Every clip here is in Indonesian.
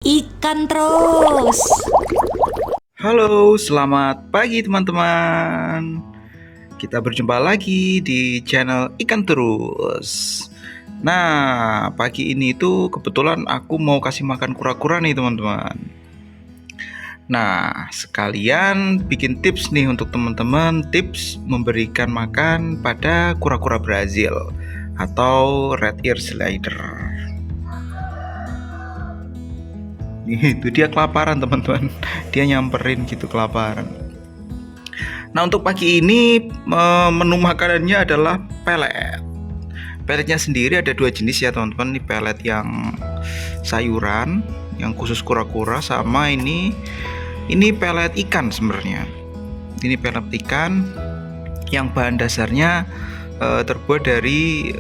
ikan terus. Halo, selamat pagi teman-teman. Kita berjumpa lagi di channel Ikan Terus. Nah, pagi ini tuh kebetulan aku mau kasih makan kura-kura nih teman-teman. Nah, sekalian bikin tips nih untuk teman-teman, tips memberikan makan pada kura-kura Brazil atau red ear slider. Itu dia kelaparan teman-teman. Dia nyamperin gitu kelaparan. Nah, untuk pagi ini menu makanannya adalah pelet. Peletnya sendiri ada dua jenis ya teman-teman. Ini pelet yang sayuran, yang khusus kura-kura, sama ini pelet ikan sebenarnya. Ini pelet ikan yang bahan dasarnya terbuat dari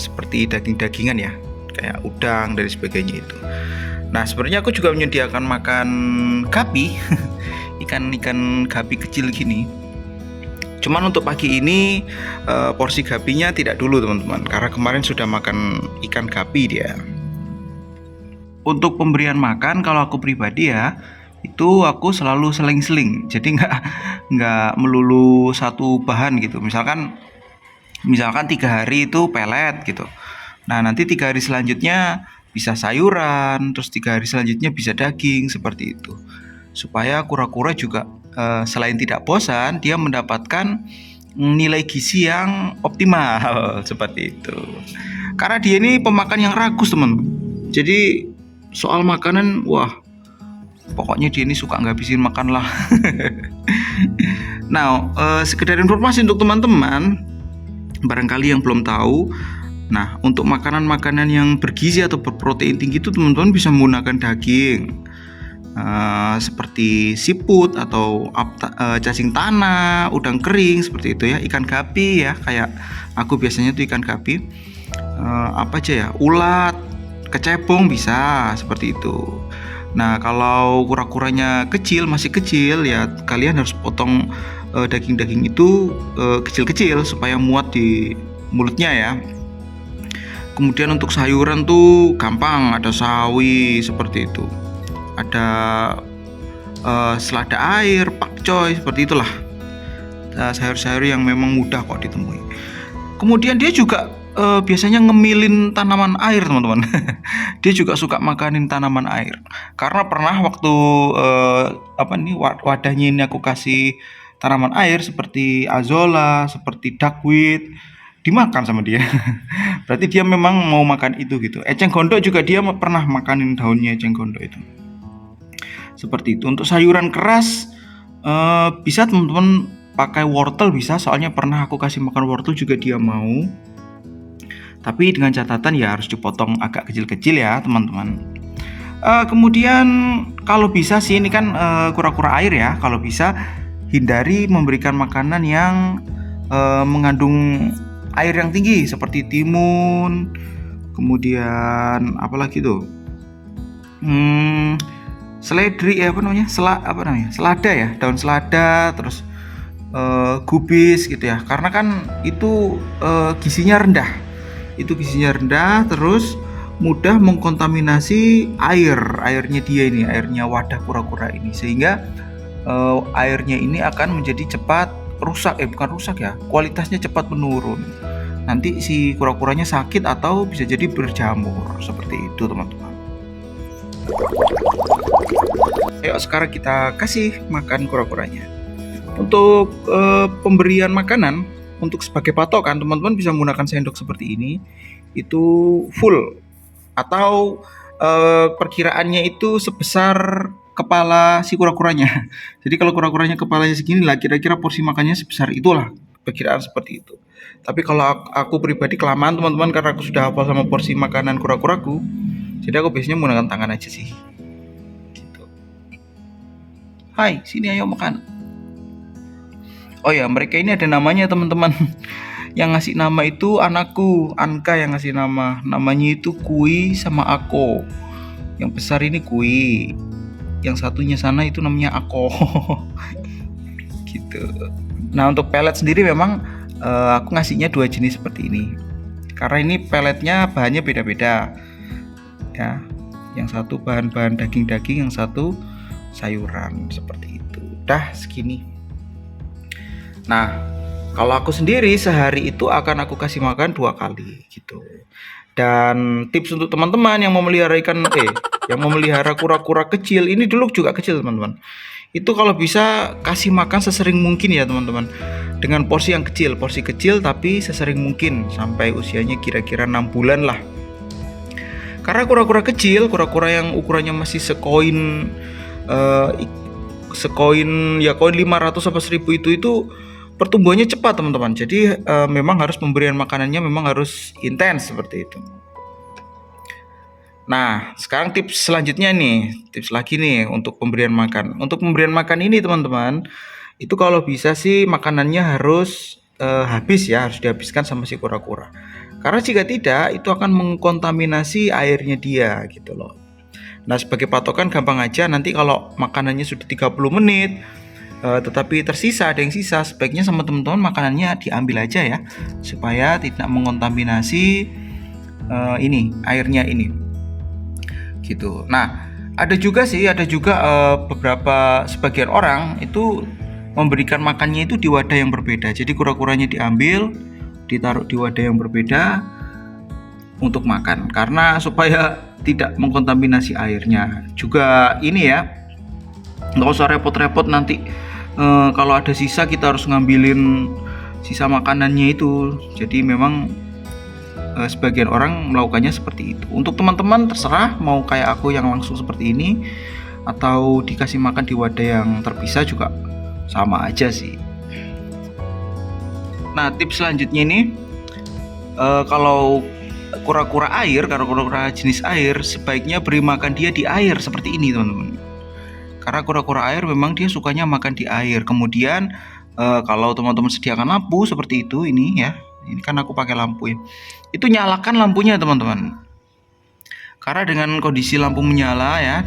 seperti daging-dagingan ya, kayak udang dan sebagainya itu. Nah, sebenarnya aku juga menyediakan makan gapi, ikan gapi kecil gini. Cuman untuk pagi ini porsi gapinya tidak dulu teman-teman, karena kemarin sudah makan ikan gapi dia. Untuk pemberian makan kalau aku pribadi ya, itu aku selalu seling-seling, jadi nggak melulu satu bahan gitu. Misalkan 3 hari itu pelet gitu. Nah, nanti 3 hari selanjutnya bisa sayuran, terus 3 hari selanjutnya bisa daging, seperti itu. Supaya kura-kura juga selain tidak bosan, dia mendapatkan nilai gizi yang optimal seperti itu. Karena dia ini pemakan yang ragus teman. Jadi soal makanan, wah, pokoknya dia ini suka ngabisin makan lah. Nah, sekedar informasi untuk teman-teman, barangkali yang belum tahu. Nah, untuk makanan-makanan yang bergizi atau berprotein tinggi itu teman-teman bisa menggunakan daging seperti siput atau cacing tanah, udang kering seperti itu ya, ikan gapi ya, kayak aku biasanya tuh ikan gapi, apa aja ya, ulat, kecebong bisa seperti itu. Nah, kalau kura-kuranya masih kecil ya, kalian harus potong daging-daging itu kecil-kecil supaya muat di mulutnya ya. Kemudian untuk sayuran tuh gampang, ada sawi seperti itu, ada selada air, pakcoy, seperti itulah. Sayur-sayur yang memang mudah kok ditemui. Kemudian dia juga biasanya ngemilin tanaman air teman-teman. Dia juga suka makanin tanaman air. Karena pernah waktu wadahnya ini aku kasih tanaman air seperti azolla, seperti duckweed, dimakan sama dia. Berarti dia memang mau makan itu gitu. Eceng gondok juga dia pernah makanin daunnya eceng gondok itu. Seperti itu. Untuk sayuran keras bisa teman-teman pakai wortel bisa, soalnya pernah aku kasih makan wortel juga dia mau. Tapi dengan catatan ya harus dipotong agak kecil-kecil ya teman-teman. Kemudian kalau bisa sih, ini kan kura-kura air ya, kalau bisa hindari memberikan makanan yang mengandung air yang tinggi seperti timun, kemudian apalagi tuh, seledri selada ya, daun selada, terus gubis gitu ya, karena kan itu gizinya rendah, terus mudah mengkontaminasi airnya dia ini, airnya wadah kura-kura ini, sehingga airnya ini akan menjadi cepat rusak, kualitasnya cepat menurun. Nanti si kura-kuranya sakit atau bisa jadi berjamur, seperti itu teman-teman. Ayo sekarang kita kasih makan kura-kuranya. Untuk pemberian makanan, untuk sebagai patokan teman-teman bisa menggunakan sendok seperti ini, itu full, atau perkiraannya itu sebesar kepala si kura-kuranya. Jadi kalau kura-kuranya kepalanya segini lah, kira-kira porsi makannya sebesar itulah, perkiraan seperti itu. Tapi kalau aku pribadi kelamaan teman-teman, karena aku sudah hafal sama porsi makanan kura-kuraku, jadi aku biasanya menggunakan tangan aja sih gitu. Hai, sini ayo makan. Oh ya, mereka ini ada namanya teman-teman. Yang ngasih nama itu anakku, Anka yang ngasih nama. Namanya itu Kui sama Ako. Yang besar ini Kui, yang satunya sana itu namanya Ako. Gitu. Nah, untuk pelet sendiri memang aku ngasihnya 2 jenis seperti ini. Karena ini peletnya bahannya beda-beda. Ya. Yang satu bahan-bahan daging-daging, yang satu sayuran, seperti itu. Dah segini. Nah, kalau aku sendiri sehari itu akan aku kasih makan 2 kali gitu. Dan tips untuk teman-teman yang memelihara yang memelihara kura-kura kecil, ini dulu juga kecil teman-teman. Itu kalau bisa kasih makan sesering mungkin ya teman-teman. Dengan porsi yang kecil, porsi kecil tapi sesering mungkin sampai usianya kira-kira 6 bulan lah. Karena kura-kura kecil, kura-kura yang ukurannya masih sekoin ya koin 500 sampai 1000 itu pertumbuhannya cepat teman-teman. Jadi memang harus pemberian makanannya memang harus intens seperti itu. Nah, sekarang tips selanjutnya nih, tips lagi nih untuk pemberian makan. Untuk pemberian makan ini teman-teman, itu kalau bisa sih makanannya harus habis ya, harus dihabiskan sama si kura-kura. Karena jika tidak, itu akan mengkontaminasi airnya dia gitu loh. Nah, sebagai patokan gampang aja, nanti kalau makanannya sudah 30 menit, tetapi tersisa, ada yang sisa, sebaiknya sama teman-teman makanannya diambil aja ya, supaya tidak mengontaminasi airnya ini gitu. Nah, ada juga beberapa sebagian orang itu memberikan makannya itu di wadah yang berbeda. Jadi kura-kuranya diambil, ditaruh di wadah yang berbeda untuk makan, karena supaya tidak mengkontaminasi airnya. Juga ini ya, nggak usah repot-repot nanti kalau ada sisa kita harus ngambilin sisa makanannya itu. Jadi memang sebagian orang melakukannya seperti itu. Untuk teman-teman terserah mau kayak aku yang langsung seperti ini atau dikasih makan di wadah yang terpisah juga sama aja sih. Nah, tips selanjutnya ini kalau kura-kura jenis air, sebaiknya beri makan dia di air seperti ini teman-teman. Karena kura-kura air memang dia sukanya makan di air. Kemudian kalau teman-teman sediakan lampu seperti itu, ini ya, ini kan aku pakai lampu ya, itu nyalakan lampunya teman-teman. Karena dengan kondisi lampu menyala ya,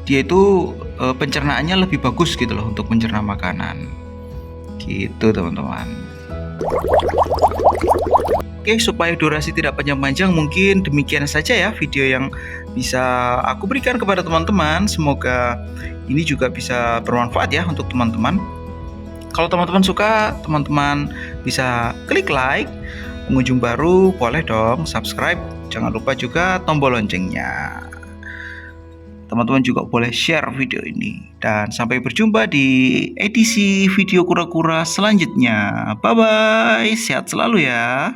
dia itu pencernaannya lebih bagus gitu loh untuk mencerna makanan gitu teman-teman. Oke, supaya durasi tidak panjang-panjang, mungkin demikian saja ya video yang bisa aku berikan kepada teman-teman. Semoga ini juga bisa bermanfaat ya untuk teman-teman. Kalau teman-teman suka, teman-teman bisa klik like. Pengunjung baru boleh dong subscribe. Jangan lupa juga tombol loncengnya. Teman-teman juga boleh share video ini. Dan sampai berjumpa di edisi video kura-kura selanjutnya. Bye-bye, sehat selalu ya.